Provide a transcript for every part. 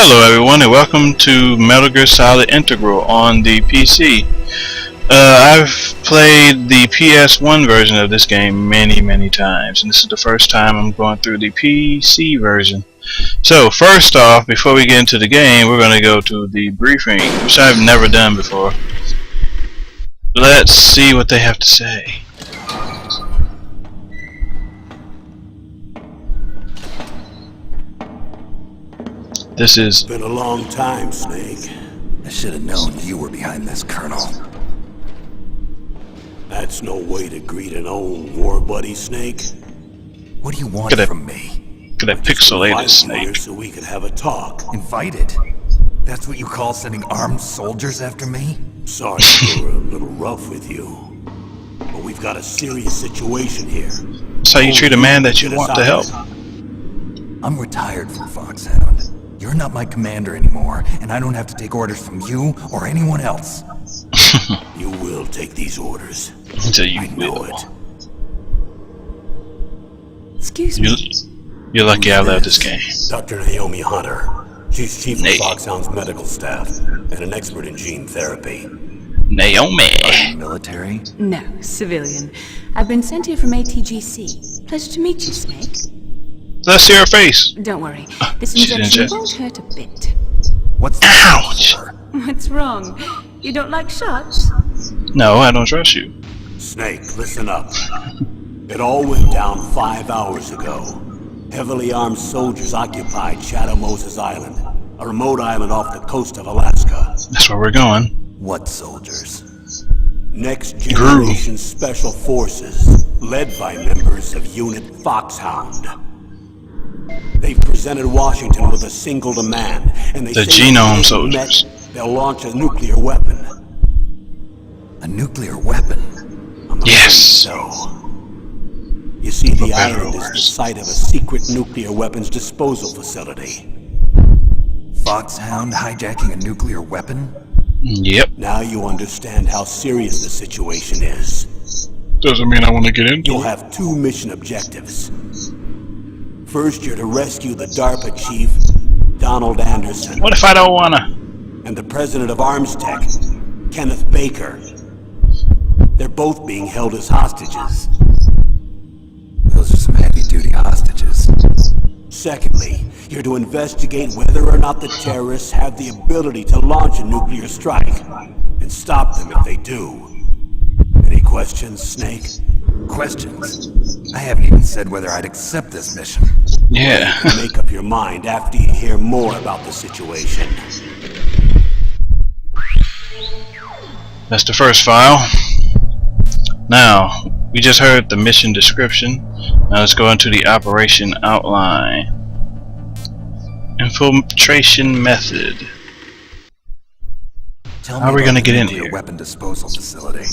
Hello everyone and welcome to Metal Gear Solid Integral on the PC. I've played the PS1 version of this game many times, and this is the first time I'm going through the PC version. So first off, before we get into the game, we're going to go to the briefing, which I've never done before. Let's see what they have to say. This is been a long time, Snake. I should have known you were behind this, Colonel. That's no way to greet an old war buddy, Snake. What do you want from me? Could I pixelate it, Snake? So we could have a talk. Invited? That's what you call sending armed soldiers after me? Sorry we were a little rough with you, but we've got a serious situation here. That's how you treat a man that you want to help. I'm retired from Foxhound. You're not my commander anymore, and I don't have to take orders from you or anyone else. You will take these orders. Until you know it. Excuse me. You're lucky I love this game. Dr. Naomi Hunter. She's chief of Foxhound's medical staff and an expert in gene therapy. Naomi. Military? No, civilian. I've been sent here from ATGC. Pleasure to meet you, Snake. Let's see her face. Don't worry. This injection won't hurt a bit. What's the Ouch! What's wrong? You don't like shots? No, I don't trust you. Snake, listen up. It all went down 5 hours ago. Heavily armed soldiers occupied Shadow Moses Island, a remote island off the coast of Alaska. That's where we're going. What soldiers? Next Generation Special Forces, led by members of Unit Foxhound. They've presented Washington with a single demand, and they say genome soldiers. They'll launch a nuclear weapon. A nuclear weapon? Yes. So, you see, the island is the site of a secret nuclear weapons disposal facility. Foxhound hijacking a nuclear weapon? Yep. Now you understand how serious the situation is. Doesn't mean I want to get into You'll have two mission objectives. First, you're to rescue the DARPA chief, Donald Anderson. What if I don't wanna? And the president of Arms Tech, Kenneth Baker. They're both being held as hostages. Those are some heavy-duty hostages. Secondly, you're to investigate whether or not the terrorists have the ability to launch a nuclear strike, and stop them if they do. Any questions, Snake? Questions? I haven't even said whether I'd accept this mission. Yeah. You can make up your mind after you hear more about the situation. That's the first file. Now, we just heard the mission description. Now let's go into the operation outline. Infiltration method. How are we going to get in here? Weapon disposal facility.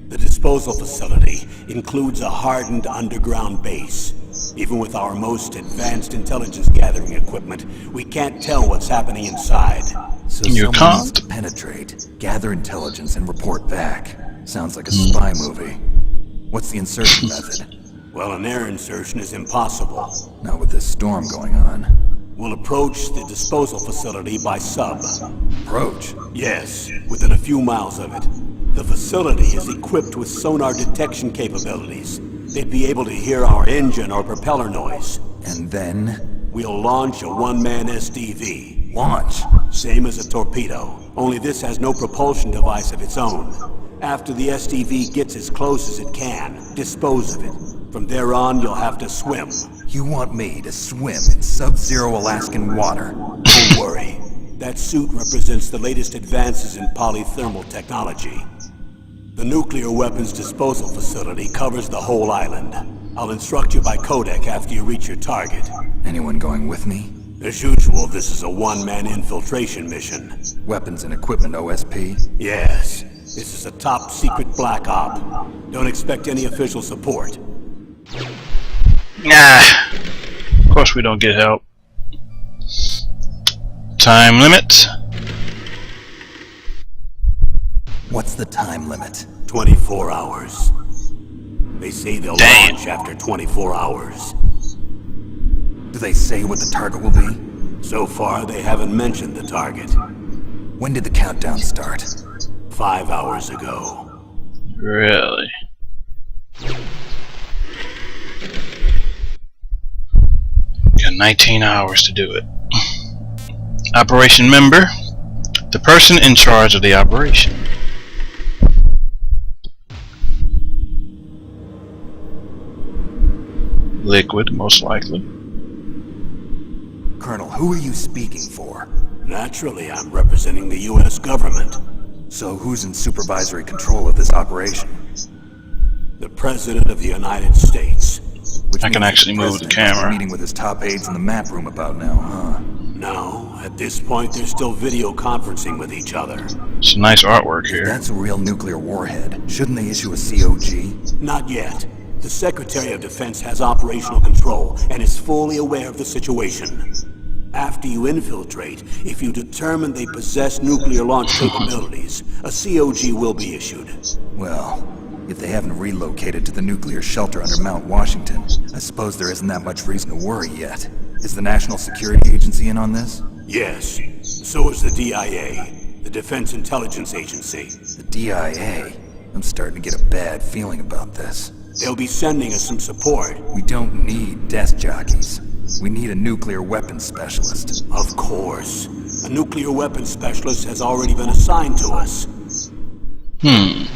The disposal facility includes a hardened underground base. Even with our most advanced intelligence gathering equipment, we can't tell what's happening inside. So you someone needs to penetrate, gather intelligence, and report back. Sounds like a spy movie. What's the insertion method? Well, an air insertion is impossible. Not with this storm going on. We'll approach the disposal facility by sub. Approach? Yes, within a few miles of it. The facility is equipped with sonar detection capabilities. They'd be able to hear our engine or propeller noise. And then? We'll launch a one-man SDV. Launch? Same as a torpedo, only this has no propulsion device of its own. After the SDV gets as close as it can, dispose of it. From there on, you'll have to swim. You want me to swim in sub-zero Alaskan water? Don't worry. That suit represents the latest advances in polythermal technology. The nuclear weapons disposal facility covers the whole island. I'll instruct you by codec after you reach your target. Anyone going with me? As usual, this is a one-man infiltration mission. Weapons and equipment OSP? Yes. This is a top-secret black op. Don't expect any official support. Nah. Of course we don't get help. Time limit. What's the time limit? 24 hours. They say they'll launch after 24 hours. Do they say what the target will be? So far, they haven't mentioned the target. When did the countdown start? 5 hours ago. Really? Got 19 hours to do it. Operation member. The person in charge of the operation. Liquid, most likely. Colonel, who are you speaking for? Naturally, I'm representing the U.S. government. So who's in supervisory control of this operation? The President of the United States. Which I can means actually move the president is camera. meeting with his top aides in the map room about now, huh? No, at this point they're still video conferencing with each other. Some nice artwork here. That's a real nuclear warhead. Shouldn't they issue a COG? Not yet. The Secretary of Defense has operational control and is fully aware of the situation. After you infiltrate, if you determine they possess nuclear launch capabilities, a COG will be issued. Well, if they haven't relocated to the nuclear shelter under Mount Washington, I suppose there isn't that much reason to worry yet. Is the National Security Agency in on this? Yes. So is the DIA, the Defense Intelligence Agency. The DIA? I'm starting to get a bad feeling about this. They'll be sending us some support. We don't need desk jockeys. We need a nuclear weapons specialist. Of course. A nuclear weapons specialist has already been assigned to us. The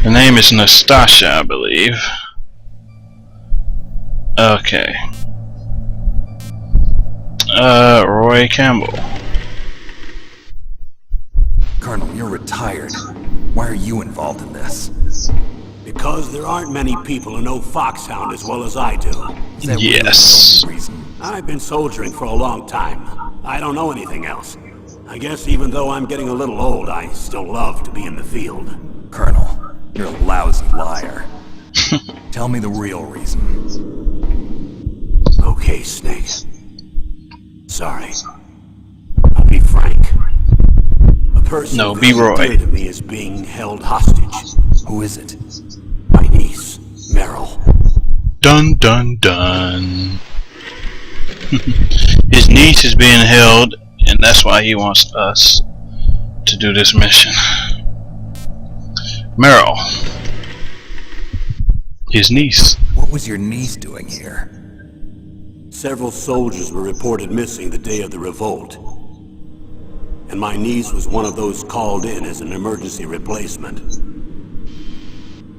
name is Nastasha, I believe. Okay. Roy Campbell. Colonel, you're retired. Why are you involved in this? Because there aren't many people who know Foxhound as well as I do. Is that Yes. really the only reason? I've been soldiering for a long time. I don't know anything else. I guess even though I'm getting a little old, I still love to be in the field. Colonel, you're a lousy liar. Tell me the real reason. Okay, Snake. Sorry. I'll be frank. A person No, be very Roy. dear to me is being held hostage. Who is it? My niece, Meryl. Dun dun dun. His niece is being held, and that's why he wants us to do this mission. Meryl. His niece. What was your niece doing here? Several soldiers were reported missing the day of the revolt. And my niece was one of those called in as an emergency replacement.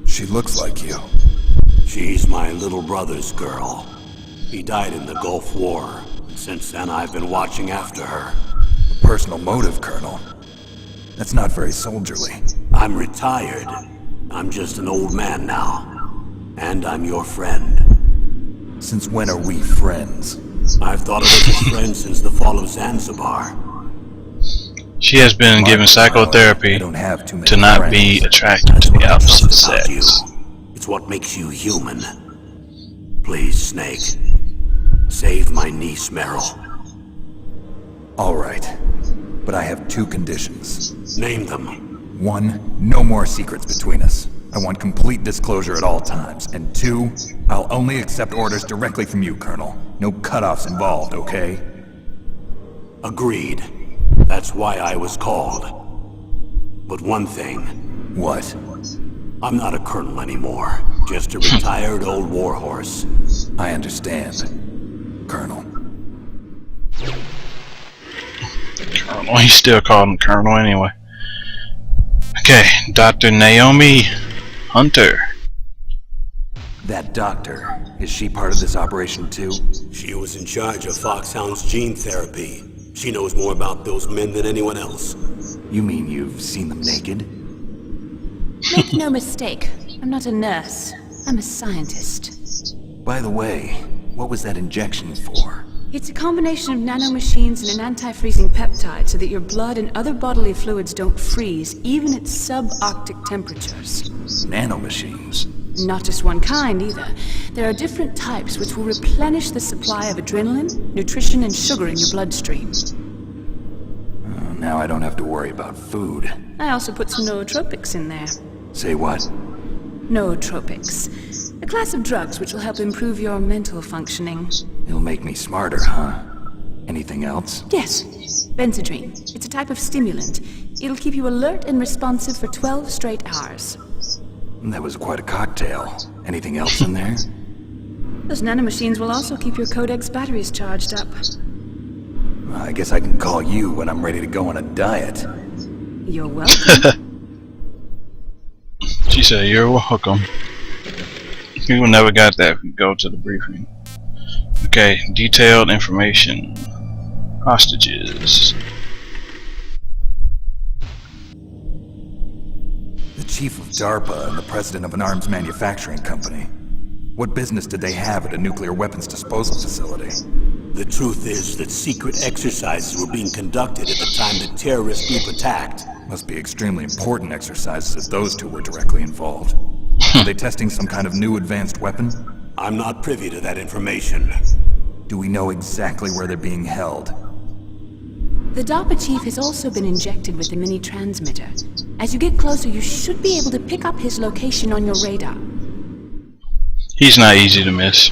She looks like you. She's my little brother's girl. He died in the Gulf War. Since then, I've been watching after her. A personal motive, Colonel. That's not very soldierly. I'm retired. I'm just an old man now. And I'm your friend. Since when are we friends? I've thought of us as friends since the fall of Zanzibar. She has been given I psychotherapy don't have too many to not friends. be attracted That's to what the I opposite trust about you. sex. It's what makes you human. Please, Snake. Save my niece, Meryl. All right. But I have two conditions. Name them. 1, no more secrets between us. I want complete disclosure at all times. And 2, I'll only accept orders directly from you, Colonel. No cutoffs involved, okay? Agreed. That's why I was called. But one thing, What? I'm not a colonel anymore. Just a retired old warhorse. I understand, Colonel. Colonel. He still called him Colonel anyway. Okay, Dr. Naomi Hunter. That doctor, is she part of this operation too? She was in charge of Foxhound's gene therapy. She knows more about those men than anyone else. You mean you've seen them naked? Make no mistake, I'm not a nurse. I'm a scientist. By the way, what was that injection for? It's a combination of nanomachines and an anti-freezing peptide so that your blood and other bodily fluids don't freeze, even at subarctic temperatures. Nanomachines. Not just one kind, either. There are different types which will replenish the supply of adrenaline, nutrition, and sugar in your bloodstream. Now I don't have to worry about food. I also put some nootropics in there. Say what? Nootropics. A class of drugs which will help improve your mental functioning. It'll make me smarter, huh? Anything else? Yes. Benzodrine. It's a type of stimulant. It'll keep you alert and responsive for 12 straight hours. That was quite a cocktail. Anything else in there? Those nanomachines will also keep your Codex batteries charged up. I guess I can call you when I'm ready to go on a diet. You're welcome. She said, "You're welcome." People never got that. Go to the briefing. Okay, detailed information. Hostages. The chief of DARPA and the president of an arms manufacturing company. What business did they have at a nuclear weapons disposal facility? The truth is that secret exercises were being conducted at the time the terrorist group attacked. Must be extremely important exercises if those two were directly involved. Are they testing some kind of new advanced weapon? I'm not privy to that information. Do we know exactly where they're being held? The DARPA chief has also been injected with a mini transmitter. As you get closer, you should be able to pick up his location on your radar. He's not easy to miss.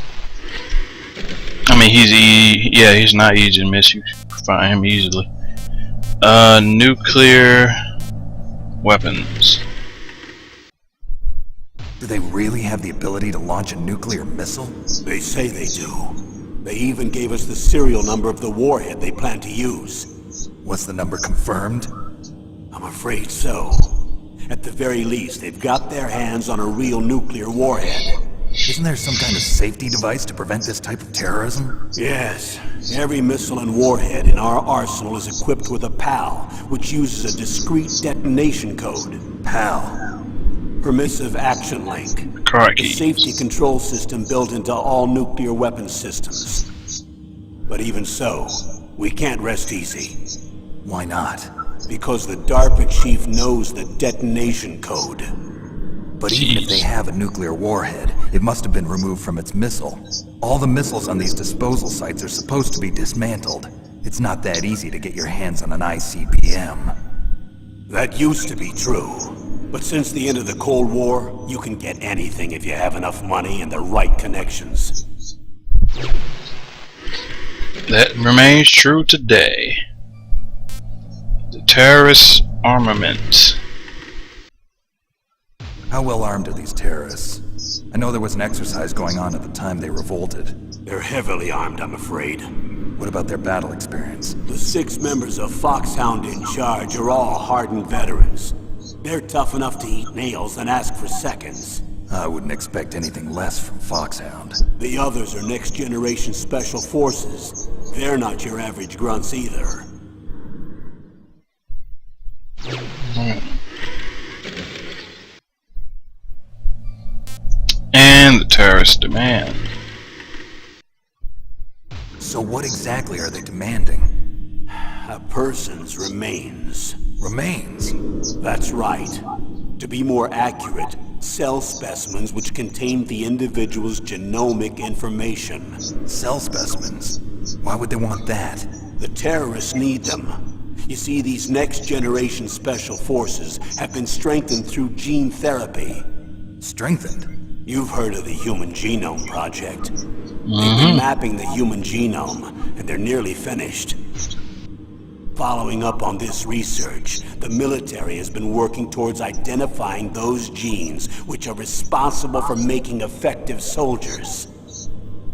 I mean, he's not easy to miss. You can find him easily. Nuclear weapons. Do they really have the ability to launch a nuclear missile? They say they do. They even gave us the serial number of the warhead they plan to use. Was the number confirmed? I'm afraid so. At the very least, they've got their hands on a real nuclear warhead. Isn't there some kind of safety device to prevent this type of terrorism? Yes. Every missile and warhead in our arsenal is equipped with a PAL, which uses a discrete detonation code. PAL. Permissive Action Link. Correct. A safety control system built into all nuclear weapons systems. But even so, we can't rest easy. Why not? Because the DARPA chief knows the detonation code. But even if they have a nuclear warhead, it must have been removed from its missile. All the missiles on these disposal sites are supposed to be dismantled. It's not that easy to get your hands on an ICBM. That used to be true. But since the end of the Cold War, you can get anything if you have enough money and the right connections. That remains true today. The terrorist armament. How well armed are these terrorists? I know there was an exercise going on at the time they revolted. They're heavily armed, I'm afraid. What about their battle experience? The 6 members of Foxhound in charge are all hardened veterans. They're tough enough to eat nails and ask for seconds. I wouldn't expect anything less from Foxhound. The others are next-generation special forces. They're not your average grunts either. And the terrorist demand. So what exactly are they demanding? A person's remains. Remains? That's right. To be more accurate, cell specimens which contain the individual's genomic information. Cell specimens? Why would they want that? The terrorists need them. You see, these next-generation special forces have been strengthened through gene therapy. Strengthened? You've heard of the Human Genome Project. They've been mapping the human genome, and they're nearly finished. Following up on this research, the military has been working towards identifying those genes which are responsible for making effective soldiers.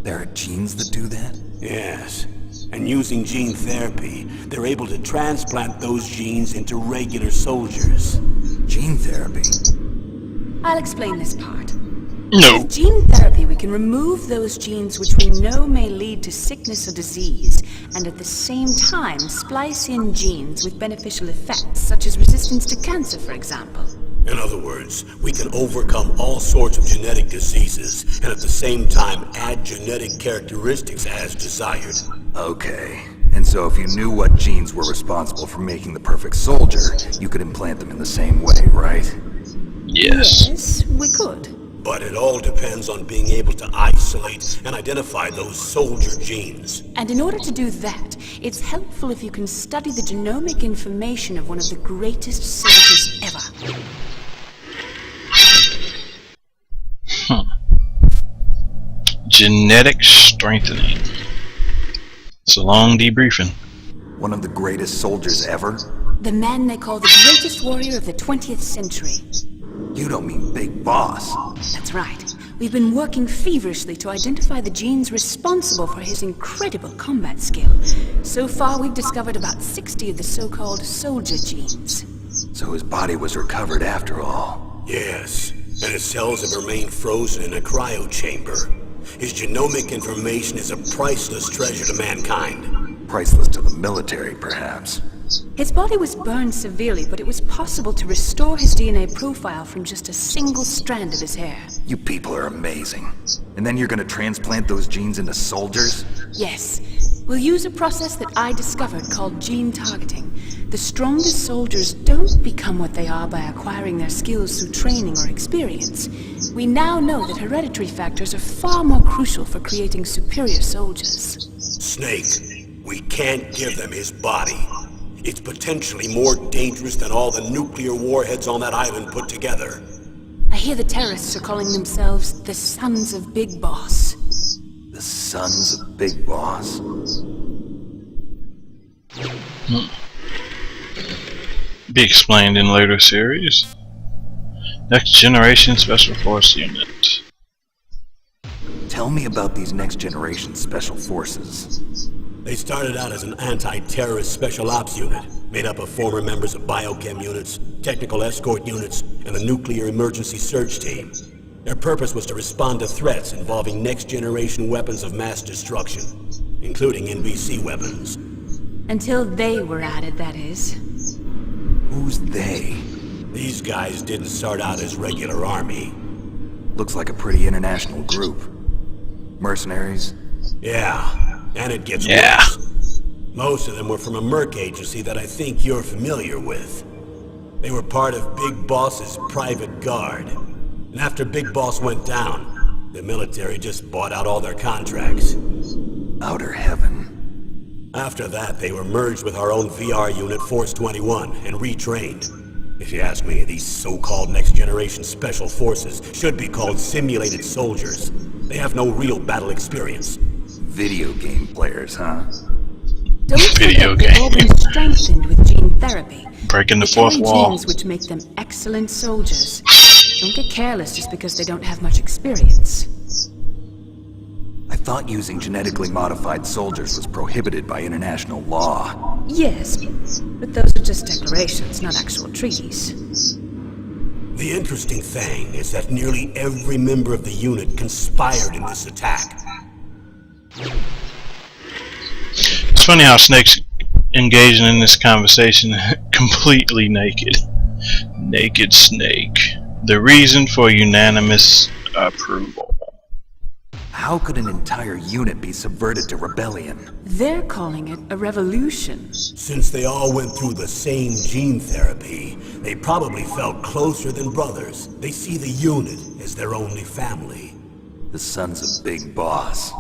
There are genes that do that? Yes. And using gene therapy, they're able to transplant those genes into regular soldiers. Gene therapy? I'll explain this part. No. With gene therapy, we can remove those genes which we know may lead to sickness or disease, and at the same time splice in genes with beneficial effects, such as resistance to cancer, for example. In other words, we can overcome all sorts of genetic diseases, and at the same time add genetic characteristics as desired. Okay. And so if you knew what genes were responsible for making the perfect soldier, you could implant them in the same way, right? Yes. Yes, we could. But it all depends on being able to isolate and identify those soldier genes. And in order to do that, it's helpful if you can study the genomic information of one of the greatest soldiers ever. Genetic strengthening. It's a long debriefing. One of the greatest soldiers ever? The man they call the greatest warrior of the 20th century. You don't mean Big Boss. That's right. We've been working feverishly to identify the genes responsible for his incredible combat skill. So far, we've discovered about 60 of the so-called soldier genes. So his body was recovered after all. Yes, and his cells have remained frozen in a cryo chamber. His genomic information is a priceless treasure to mankind. Priceless to the military, perhaps. His body was burned severely, but it was possible to restore his DNA profile from just a single strand of his hair. You people are amazing. And then you're gonna transplant those genes into soldiers? Yes. We'll use a process that I discovered called gene targeting. The strongest soldiers don't become what they are by acquiring their skills through training or experience. We now know that hereditary factors are far more crucial for creating superior soldiers. Snake, we can't give them his body. It's potentially more dangerous than all the nuclear warheads on that island put together. I hear the terrorists are calling themselves the Sons of Big Boss. The Sons of Big Boss? Be explained in later series. Next Generation Special Force Unit. Tell me about these next generation special forces. They started out as an anti-terrorist special ops unit, made up of former members of biochem units, technical escort units, and the nuclear emergency search team. Their purpose was to respond to threats involving next-generation weapons of mass destruction, including NBC weapons. Until they were added, that is. Who's they? These guys didn't start out as regular army. Looks like a pretty international group. Mercenaries? Yeah. And it gets worse. Most of them were from a merc agency that I think you're familiar with. They were part of Big Boss's private guard. And after Big Boss went down, the military just bought out all their contracts. Outer heaven. After that, they were merged with our own VR unit, Force 21, and retrained. If you ask me, these so-called next-generation special forces should be called simulated soldiers. They have no real battle experience. Video game players, huh? Don't Video forget they've all been strengthened with gene therapy. Breaking the They fourth carry wall. genes which make them excellent soldiers. Don't get careless just because they don't have much experience. I thought using genetically modified soldiers was prohibited by international law. Yes, but those are just declarations, not actual treaties. The interesting thing is that nearly every member of the unit conspired in this attack. It's funny how Snake's engaging in this conversation completely naked. Naked Snake. The reason for unanimous approval. How could an entire unit be subverted to rebellion? They're calling it a revolution. Since they all went through the same gene therapy, they probably felt closer than brothers. They see the unit as their only family. The Sons of Big Boss.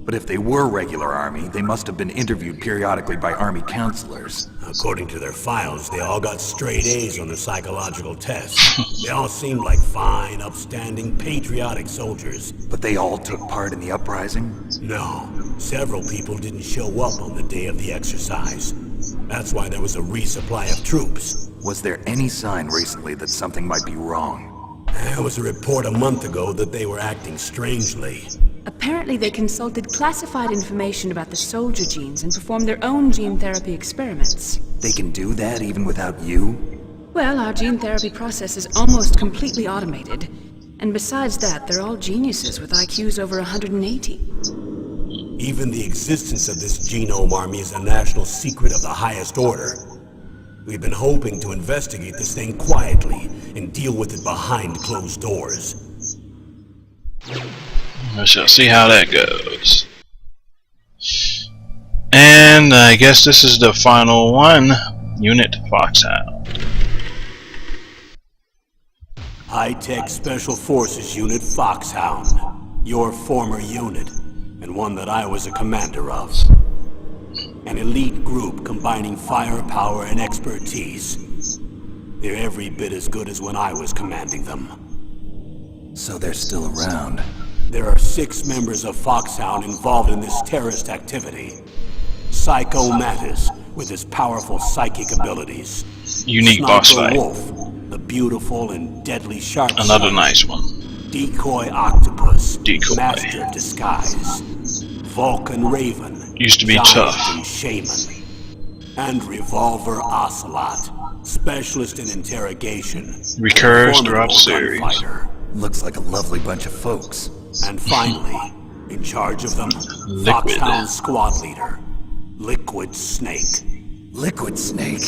But if they were regular army, they must have been interviewed periodically by army counselors. According to their files, they all got straight A's on their psychological tests. They all seemed like fine, upstanding, patriotic soldiers. But they all took part in the uprising? No, several people didn't show up on the day of the exercise. That's why there was a resupply of troops. Was there any sign recently that something might be wrong? There was a report a month ago that they were acting strangely. Apparently they consulted classified information about the soldier genes and performed their own gene therapy experiments. They can do that even without you? Well, our gene therapy process is almost completely automated. And besides that, they're all geniuses with IQs over 180. Even the existence of this genome army is a national secret of the highest order. We've been hoping to investigate this thing quietly and deal with it behind closed doors. We shall see how that goes. And I guess this is the final one. Unit Foxhound. High-Tech Special Forces Unit Foxhound. Your former unit, and one that I was a commander of. An elite group combining firepower and expertise. They're every bit as good as when I was commanding them. So they're still around. There are 6 members of Foxhound involved in this terrorist activity. Psycho Mantis with his powerful psychic abilities. Unique boss Sniper fight. Wolf, the beautiful and deadly shark. Another nice one. Decoy Octopus, Decoy. Master of Disguise. Vulcan Raven, Used to be Giant tough. and Shaman. And Revolver Ocelot, specialist in interrogation. Recurs throughout Formidable the series. gunfighter. Looks like a lovely bunch of folks. And finally, in charge of them, Liquid. Foxhound Squad Leader, Liquid Snake. Liquid Snake.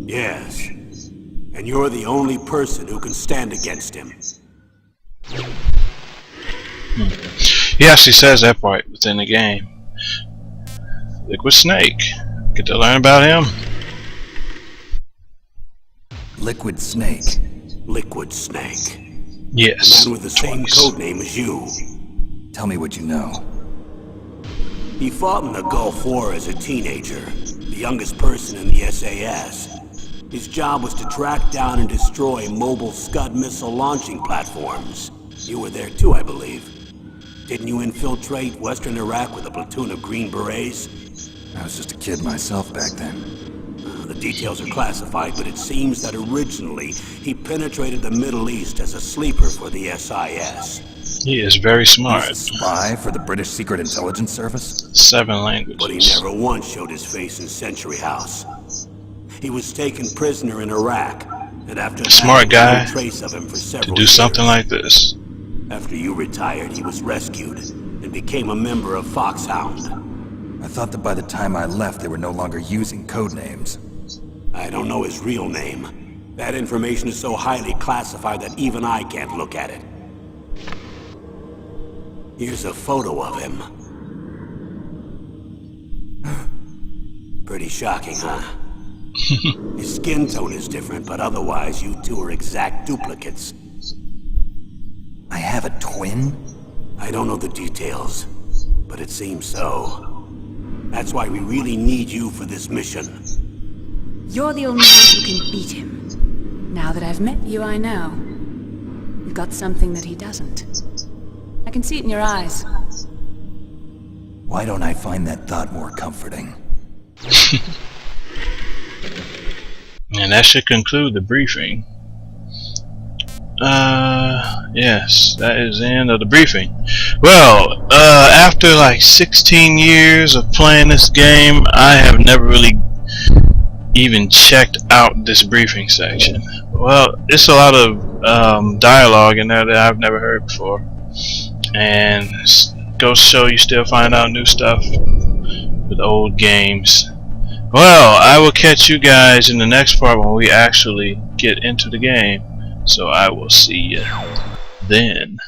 Yes. And you're the only person who can stand against him. He actually says that part within the game. Liquid Snake. Get to learn about him. Liquid Snake. Liquid Snake. Yes. Man with the same Twice. code name as you. Tell me what you know. He fought in the Gulf War as a teenager, the youngest person in the SAS. His job was to track down and destroy mobile Scud missile launching platforms. You were there too, I believe. Didn't you infiltrate Western Iraq with a platoon of Green Berets? I was just a kid myself back then. The details are classified, but it seems that originally he penetrated the Middle East as a sleeper for the SIS. He is very He's a smart. spy for the British Secret Intelligence Service? 7 languages. But he never once showed his face in Century House. He was taken prisoner in Iraq, and after that, Smart there was guy no trace of him for to several do something years. like this. After you retired, he was rescued and became a member of Foxhound. I thought that by the time I left, they were no longer using code names. I don't know his real name. That information is so highly classified that even I can't look at it. Here's a photo of him. Pretty shocking, huh? His skin tone is different, but otherwise you two are exact duplicates. I have a twin? I don't know the details, but it seems so. That's why we really need you for this mission. You're the only one who can beat him. Now that I've met you, I know. You've got something that he doesn't. I can see it in your eyes. Why don't I find that thought more comforting? And that should conclude the briefing. Yes, that is the end of the briefing. Well, after like 16 years of playing this game, I have never really even checked out this briefing section. Well, it's a lot of dialogue in there that I've never heard before, and goes to show you still find out new stuff with old games. Well, I will catch you guys in the next part when we actually get into the game, so I will see you then.